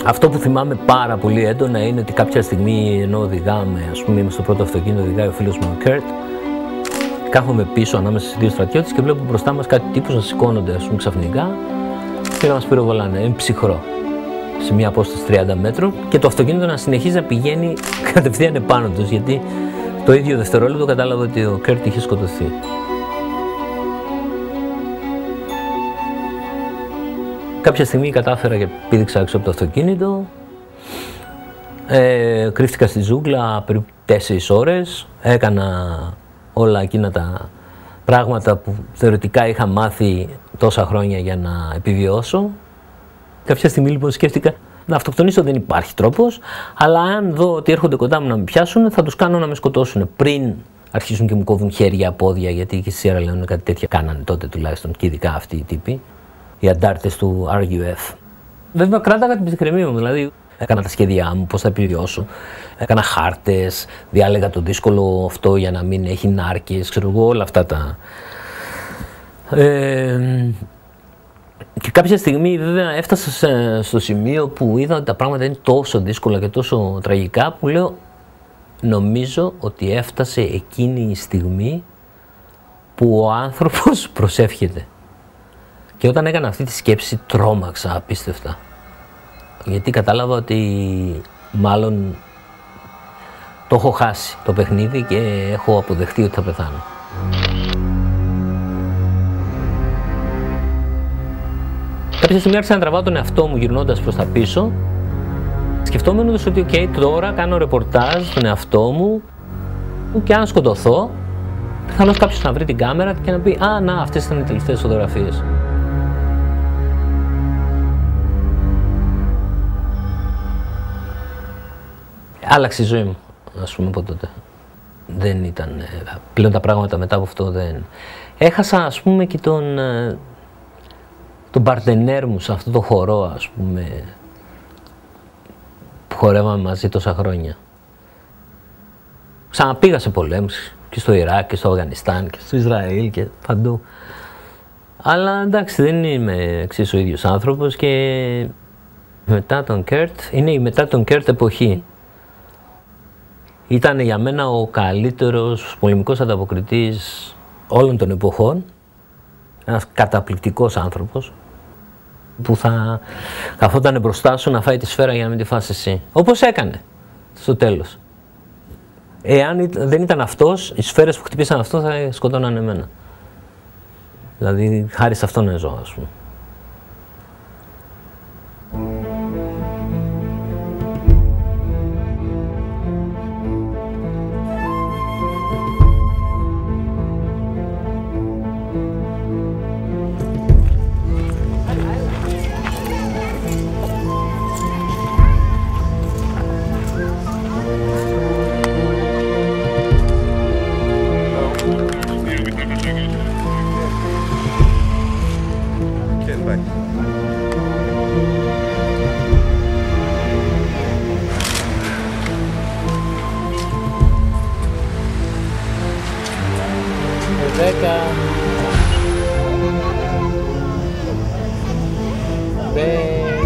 Αυτό που θυμάμαι πάρα πολύ έντονα είναι ότι κάποια στιγμή ενώ οδηγάμε, ας πούμε, είμαι στο πρώτο αυτοκίνητο, οδηγάει ο φίλος μου ο Κέρτ, κάθομαι πίσω ανάμεσα στις δύο στρατιώτες και βλέπω μπροστά μας κάτι τύπους να σηκώνονται, ας πούμε, ξαφνικά και να μας πυροβολάνε. Είναι ψυχρό, σε μια απόσταση 30 μέτρων και το αυτοκίνητο να συνεχίζει να πηγαίνει κατευθείαν επάνω τους, γιατί το ίδιο δευτερόλεπτο κατάλαβα ότι ο Κέρτ είχε σκοτωθεί. Κάποια στιγμή κατάφερα και πήδηξα έξω από το αυτοκίνητο, κρύφτηκα στη ζούγκλα περίπου 4 ώρες, έκανα όλα εκείνα τα πράγματα που θεωρητικά είχα μάθει τόσα χρόνια για να επιβιώσω. Κάποια στιγμή λοιπόν σκέφτηκα να αυτοκτονήσω δεν υπάρχει τρόπος, αλλά αν δω ότι έρχονται κοντά μου να με πιάσουν θα τους κάνω να με σκοτώσουν πριν αρχίσουν και μου κόβουν χέρια, πόδια, γιατί και στη Σιέρα Λεόνε κάτι τέτοια κάνανε τότε τουλάχιστον και ειδικά αυτοί οι τύποι. Οι αντάρτες του RUF. Βέβαια, κράταγα την ψυχραιμία μου, δηλαδή έκανα τα σχέδιά μου, πώς θα επιβιώσω. Έκανα χάρτες, διάλεγα το δύσκολο αυτό για να μην έχει νάρκες, ξέρω εγώ, όλα αυτά τα. Και κάποια στιγμή, βέβαια, έφτασα στο σημείο που είδα ότι τα πράγματα είναι τόσο δύσκολα και τόσο τραγικά, που λέω, νομίζω ότι έφτασε εκείνη η στιγμή που ο άνθρωπος προσεύχεται. Και όταν έκανα αυτή τη σκέψη τρόμαξα απίστευτα, γιατί κατάλαβα ότι μάλλον το έχω χάσει το παιχνίδι και έχω αποδεχτεί ότι θα πεθάνω. Κάποια στιγμή άρχισα να τραβάω τον εαυτό μου γυρνώντας προς τα πίσω, σκεφτόμενος ότι ok, τώρα κάνω ρεπορτάζ στον εαυτό μου και αν σκοτωθώ, πιθανώς κάποιος να βρει την κάμερα και να πει «Α, να, αυτές ήταν οι τελευταίες φωτογραφίες». Άλλαξε η ζωή μου, ας πούμε, από τότε. Δεν ήταν, πλέον τα πράγματα μετά από αυτό δεν. Έχασα, ας πούμε, και τον παρτενέρ μου σε αυτό το χορό, ας πούμε, που χορεύαμε μαζί τόσα χρόνια. Ξαναπήγα σε πολέμους, και στο Ιράκ, και στο Αφγανιστάν, και στο Ισραήλ και παντού. Αλλά εντάξει, δεν είμαι εξίσου ο ίδιος άνθρωπος και μετά τον Κέρτ, είναι η μετά τον Κέρτ εποχή. Ήταν για μένα ο καλύτερος πολεμικός ανταποκριτής όλων των εποχών, ένας καταπληκτικός άνθρωπος που θα καθόταν μπροστά σου να φάει τη σφαίρα για να μην τη φας εσύ. Όπως έκανε στο τέλος. Εάν δεν ήταν αυτός, οι σφαίρες που χτυπήσαν αυτό θα σκοτώναν εμένα. Δηλαδή χάρη σε αυτόν ζω, ας πούμε. Bella.